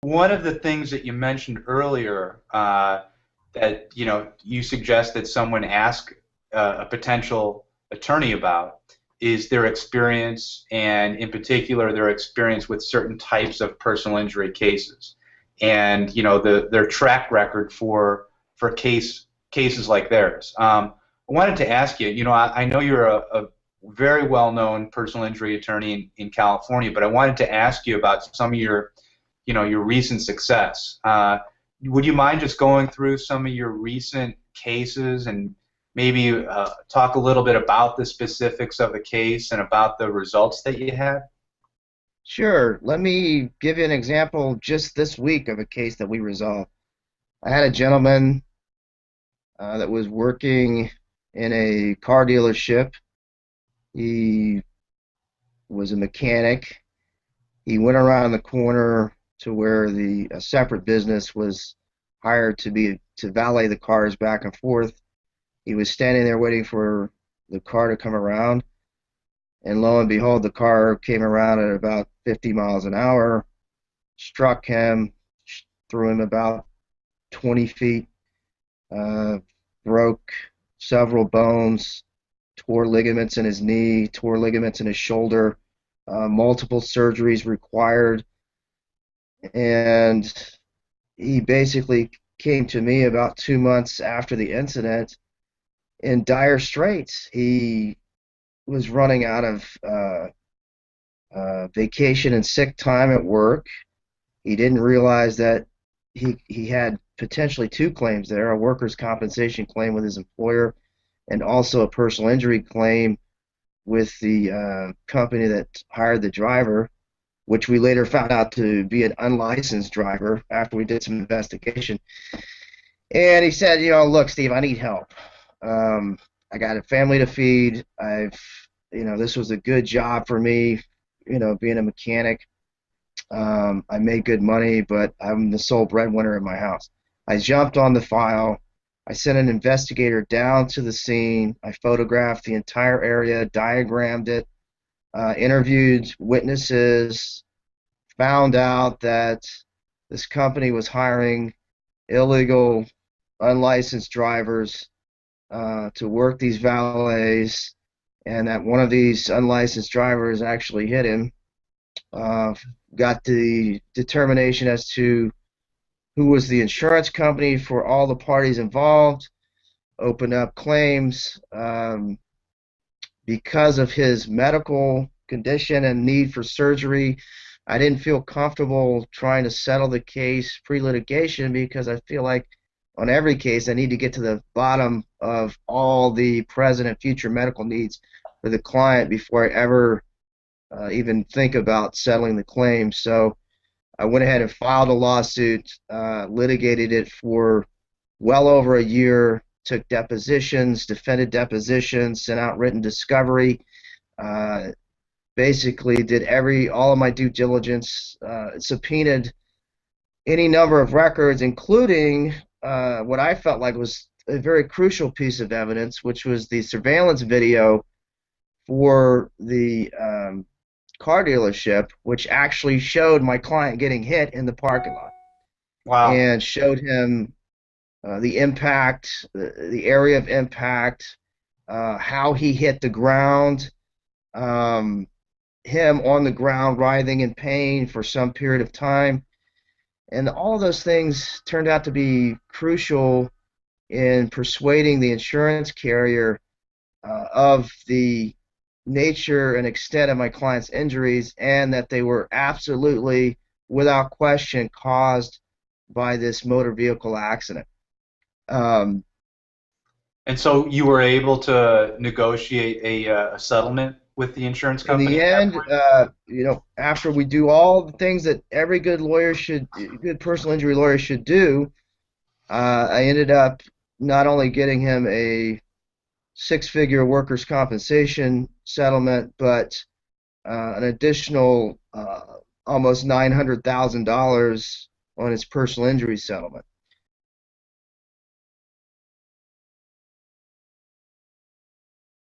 one of the things that you mentioned earlier that you suggest that someone ask a potential attorney about is their experience, and in particular their experience with certain types of personal injury cases, and their track record for cases like theirs. I wanted to ask you. I know you're a very well-known personal injury attorney in California, but I wanted to ask you about some of your recent success. Would you mind just going through some of your recent cases and maybe talk a little bit about the specifics of the case and about the results that you had? Sure. Let me give you an example just this week of a case that we resolved. I had a gentleman that was working in a car dealership. He was a mechanic. He went around the corner to where a separate business was hired to valet the cars back and forth. He was standing there waiting for the car to come around, and lo and behold, the car came around at about 50 miles an hour, struck him, threw him about 20 feet, broke several bones, tore ligaments in his knee, tore ligaments in his shoulder, multiple surgeries required, and he basically came to me about 2 months after the incident in dire straits. He was running out of vacation and sick time at work. He didn't realize that he had potentially two claims there, a workers' compensation claim with his employer and also a personal injury claim with the company that hired the driver, which we later found out to be an unlicensed driver after we did some investigation. And he said, look, Steve, I need help. I got a family to feed. This was a good job for me, being a mechanic. I made good money, but I'm the sole breadwinner in my house. I jumped on the file. I sent an investigator down to the scene. I photographed the entire area, diagrammed it, interviewed witnesses, found out that this company was hiring illegal, unlicensed drivers to work these valets, and that one of these unlicensed drivers actually hit him. Got the determination as to who was the insurance company for all the parties involved, opened up claims. Because of his medical condition and need for surgery, I didn't feel comfortable trying to settle the case pre-litigation because I feel like on every case I need to get to the bottom of all the present and future medical needs for the client before I ever even think about settling the claim. So I went ahead and filed a lawsuit, litigated it for well over a year, took depositions, defended depositions, sent out written discovery, basically did all of my due diligence, subpoenaed any number of records, including what I felt like was a very crucial piece of evidence, which was the surveillance video for the car dealership, which actually showed my client getting hit in the parking lot. Wow. And showed him the impact, the area of impact, how he hit the ground, him on the ground writhing in pain for some period of time. And all of those things turned out to be crucial in persuading the insurance carrier of the nature and extent of my client's injuries, and that they were absolutely, without question, caused by this motor vehicle accident. And so you were able to negotiate a settlement with the insurance In company the at that end, point? after we do all the things that every good personal injury lawyer should do, I ended up not only getting him a six-figure workers' compensation settlement, but an additional almost $900,000 on his personal injury settlement.